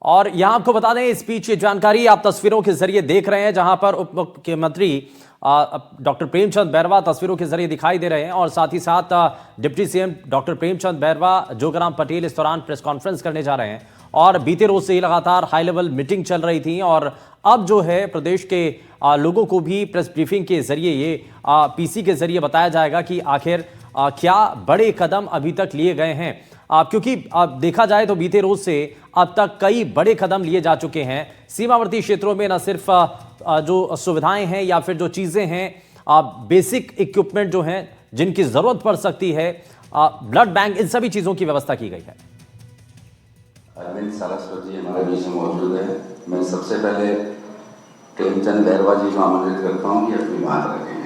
और यहां आपको बता दें इस बीच ये जानकारी आप तस्वीरों के जरिए देख रहे हैं, जहां पर उप मुख्यमंत्री डॉक्टर प्रेमचंद बैरवा तस्वीरों के जरिए दिखाई दे रहे हैं और साथ ही साथ deputy CM doctor Premchand Bairwa Jogaram Patel इस दौरान प्रेस कॉन्फ्रेंस करने जा रहे हैं। और बीते रोज से ही लगातार हाई लेवल मीटिंग चल रही थी और अब जो है प्रदेश के लोगों को भी प्रेस ब्रीफिंग के जरिए ये पीसी के जरिए बताया जाएगा कि आखिर क्या बड़े कदम अभी तक लिए गए हैं, क्योंकि देखा जाए तो बीते रोज से अब तक कई बड़े कदम लिए जा चुके हैं सीमावर्ती क्षेत्रों में। न सिर्फ जो सुविधाएं हैं या फिर जो चीजें हैं, बेसिक इक्विपमेंट जो हैं जिनकी जरूरत पड़ सकती है, ब्लड बैंक, इन सभी चीजों की व्यवस्था की गई है। अरविंद सारस्वत जी हमारे बीच में मौजूद है। मैं सबसे पहले प्रेमचंद बैरवा जी को आमंत्रित करता हूं कि अपनी बात रखें।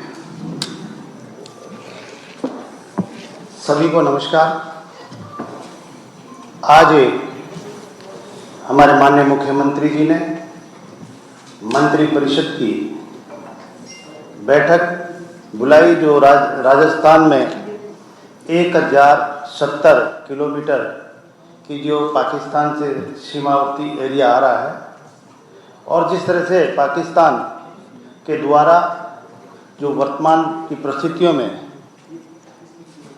सभी को नमस्कार। आज हमारे माननीय मुख्यमंत्री जी ने मंत्री परिषद की बैठक बुलाई, जो राजस्थान में 1070 किलोमीटर की जो पाकिस्तान से सीमावर्ती एरिया आ रहा है, और जिस तरह से पाकिस्तान के द्वारा जो वर्तमान की परिस्थितियों में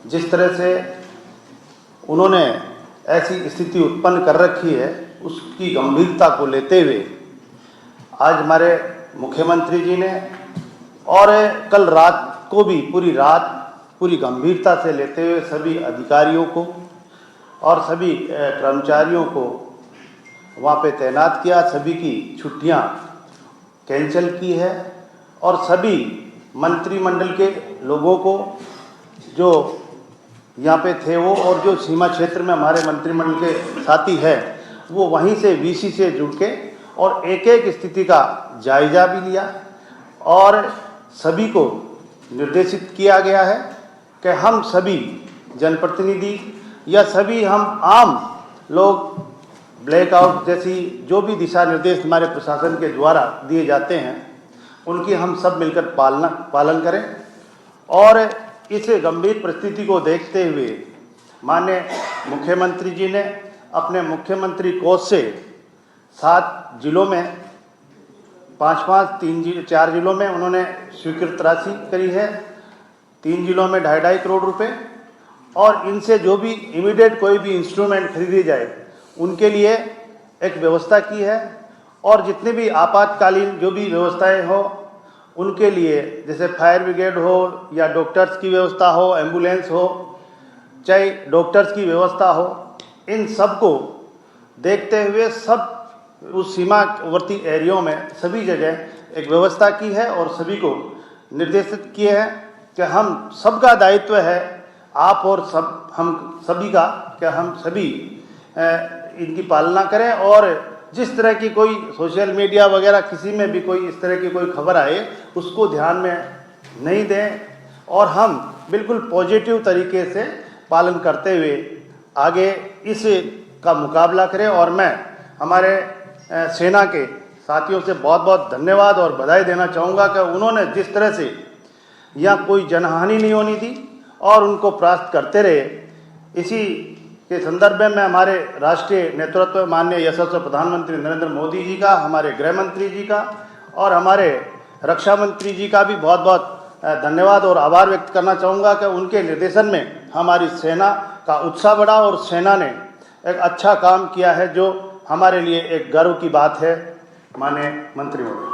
जिस तरह से उन्होंने ऐसी स्थिति उत्पन्न कर रखी है, उसकी गंभीरता को लेते हुए आज हमारे मुख्यमंत्री जी ने और कल रात को भी पूरी रात पूरी गंभीरता से लेते हुए सभी अधिकारियों को और सभी कर्मचारियों को वहाँ पे तैनात किया। सभी की छुट्टियाँ कैंसिल की है और सभी मंत्रिमंडल के लोगों को जो यहाँ पे थे वो, और जो सीमा क्षेत्र में हमारे मंत्रिमंडल के साथी हैं, वो वहीं से वीसी से जुड़ के और एक एक स्थिति का जायजा भी लिया और सभी को निर्देशित किया गया है कि हम सभी जनप्रतिनिधि या सभी हम आम लोग ब्लैकआउट जैसी जो भी दिशा निर्देश हमारे प्रशासन के द्वारा दिए जाते हैं, उनकी हम सब मिलकर पालन करें। और इस गंभीर परिस्थिति को देखते हुए माननीय मुख्यमंत्री जी ने अपने मुख्यमंत्री कोष से 7 जिलों में 4 जिलों में उन्होंने स्वीकृत राशि करी है, 3 जिलों में 2.5 करोड़ रुपए, और इनसे जो भी इमीडिएट कोई भी इंस्ट्रूमेंट खरीदी जाए उनके लिए एक व्यवस्था की है। और जितने भी आपातकालीन जो भी व्यवस्थाएं हो उनके लिए, जैसे फायर ब्रिगेड हो या डॉक्टर्स की व्यवस्था हो, एम्बुलेंस हो, चाहे डॉक्टर्स की व्यवस्था हो, इन सब को देखते हुए सब उस सीमावर्ती एरियो में सभी जगह एक व्यवस्था की है और सभी को निर्देशित किए हैं कि हम सबका दायित्व है, आप और हम सभी का, कि हम सभी इनकी पालना करें। और जिस तरह की कोई सोशल मीडिया वगैरह किसी में भी कोई इस तरह की कोई खबर आए उसको ध्यान में नहीं दें और हम बिल्कुल पॉजिटिव तरीके से पालन करते हुए आगे इस का मुकाबला करें। और मैं हमारे सेना के साथियों से बहुत बहुत धन्यवाद और बधाई देना चाहूँगा कि उन्होंने जिस तरह से यहाँ कोई जनहानि नहीं होनी थी और उनको परास्त करते रहे। इसी के संदर्भ में मैं हमारे राष्ट्रीय नेतृत्व माननीय यशस्वी प्रधानमंत्री नरेंद्र मोदी जी का, हमारे गृह मंत्री जी का और हमारे रक्षा मंत्री जी का भी बहुत बहुत धन्यवाद और आभार व्यक्त करना चाहूँगा कि उनके निर्देशन में हमारी सेना का उत्साह बढ़ा और सेना ने एक अच्छा काम किया है, जो हमारे लिए एक गर्व की बात है। माननीय मंत्री महोदय,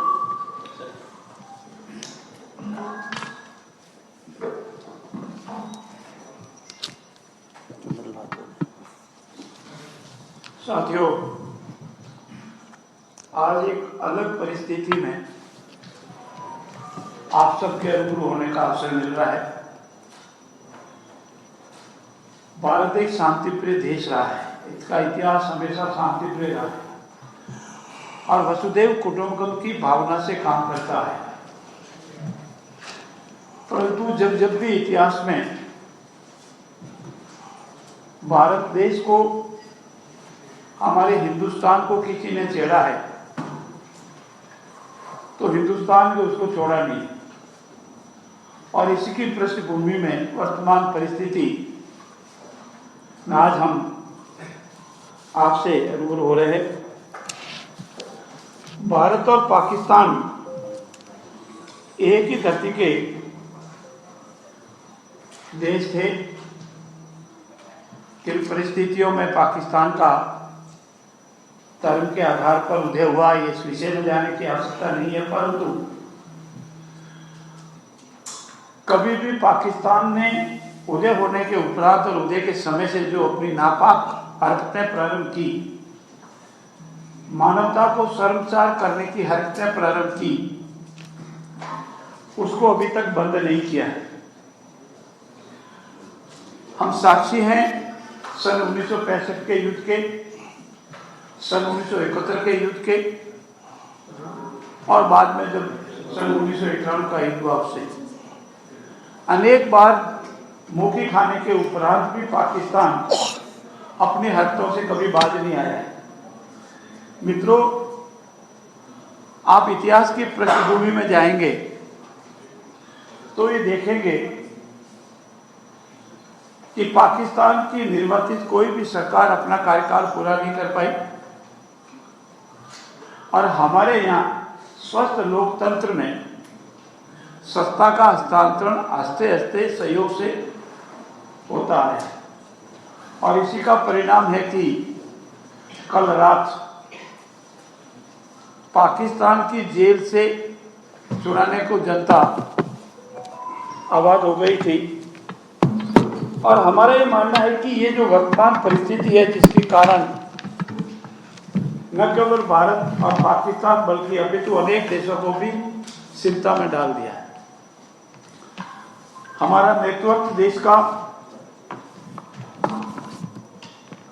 साथियों, आज एक अलग परिस्थिति में आप सबके रूबरू होने का अवसर मिल रहा है। भारत एक शांतिप्रिय देश रहा है, इसका इतिहास हमेशा शांतिप्रिय रहा है और वसुधैव कुटुंबकम की भावना से काम करता है। परंतु जब भी इतिहास में भारत देश को, हमारे हिंदुस्तान को किसी ने छेड़ा है तो हिंदुस्तान ने उसको छोड़ा नहीं। और इसी की पृष्ठभूमि में वर्तमान परिस्थिति में आज हम आपसे रूबरू हो रहे हैं। भारत और पाकिस्तान एक ही धरती के देश थे। किन परिस्थितियों में पाकिस्तान का धर्म के आधार पर उदय हुआ, ये इस विषय में जाने की आवश्यकता नहीं है, परंतु कभी भी पाकिस्तान ने उदय होने के उपरांत और उदय के समय से जो अपनी नापाक हरकतें प्रारंभ की, मानवता को शर्मसार करने की हरकतें प्रारंभ की, उसको अभी तक बंद नहीं किया है। हम साक्षी हैं सन 1965 के युद्ध के, सन 1971 के युद्ध के, और बाद में जब सन 1991 का युद्ध हुआ उससे अनेक बार मुँह खाने के उपरांत भी पाकिस्तान अपनी हरकतों से कभी बाज नहीं आया है। मित्रों, आप इतिहास की पृष्ठभूमि में जाएंगे तो ये देखेंगे कि पाकिस्तान की निर्वाचित कोई भी सरकार अपना कार्यकाल पूरा नहीं कर पाई और हमारे यहाँ स्वस्थ लोकतंत्र में सत्ता का हस्तांतरण आस्ते आस्ते सहयोग से होता है। और इसी का परिणाम है कि कल रात पाकिस्तान की जेल से छुड़ाने को जनता आबाद हो गई थी। और हमारा ये मानना है कि ये जो वर्तमान परिस्थिति है जिसके कारण न केवल भारत और पाकिस्तान बल्कि अभी तो अनेक देशों को भी चिंता में डाल दिया है। हमारा नेतृत्व देश का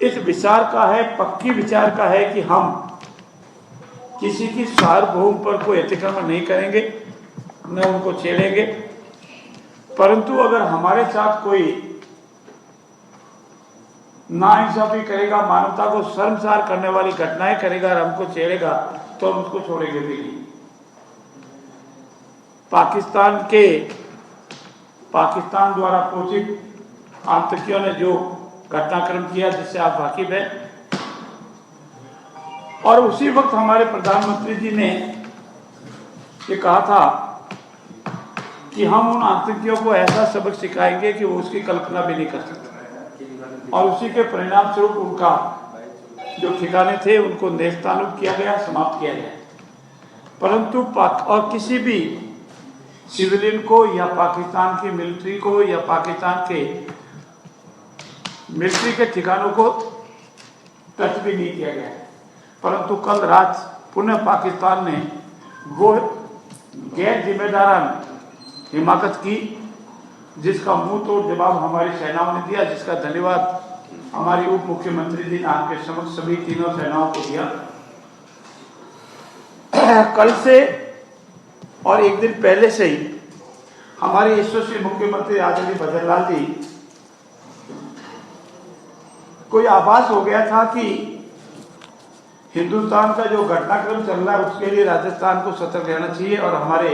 इस विचार का है, पक्की विचार का है कि हम किसी की सार्वभौम पर कोई अतिक्रमण नहीं करेंगे, न उनको छेड़ेंगे, परंतु अगर हमारे साथ कोई नाइंसाफी करेगा, मानवता को शर्मसार करने वाली घटनाएं करेगा और हमको छेड़ेगा तो हम उसको छोड़ेंगे भी नहीं। पाकिस्तान द्वारा पोषित आतंकियों ने जो घटनाक्रम किया जिससे आप वाकिफ हैं, और उसी वक्त हमारे प्रधानमंत्री जी ने ये कहा था कि हम उन आतंकियों को ऐसा सबक सिखाएंगे कि वो उसकी कल्पना भी नहीं कर सकते। और उसी के परिणाम स्वरूप उनका जो ठिकाने थे उनको नेस्तनाबूद किया गया, समाप्त किया गया। परंतु और किसी भी सिविलियन को या पाकिस्तान की मिलिट्री को या पाकिस्तान के मिलिट्री के ठिकानों को टच भी नहीं किया गया। परंतु कल रात पुनः पाकिस्तान ने वो गैर जिम्मेदाराना हिमाकत की जिसका मुंह तोड़ जवाब हमारी सेनाओं ने दिया, जिसका धन्यवाद हमारी उप मुख्यमंत्री जी ने आपके समक्ष सभी तीनों सेनाओं को दिया। कल से और एक दिन पहले से ही हमारे यशस्वी मुख्यमंत्री आदरणीय भजनलाल जी को आभास हो गया था कि हिंदुस्तान का जो घटनाक्रम चल रहा है उसके लिए राजस्थान को सतर्क रहना चाहिए, और हमारे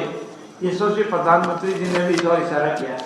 यशस्वी प्रधानमंत्री जी ने भी इस बार इशारा किया है।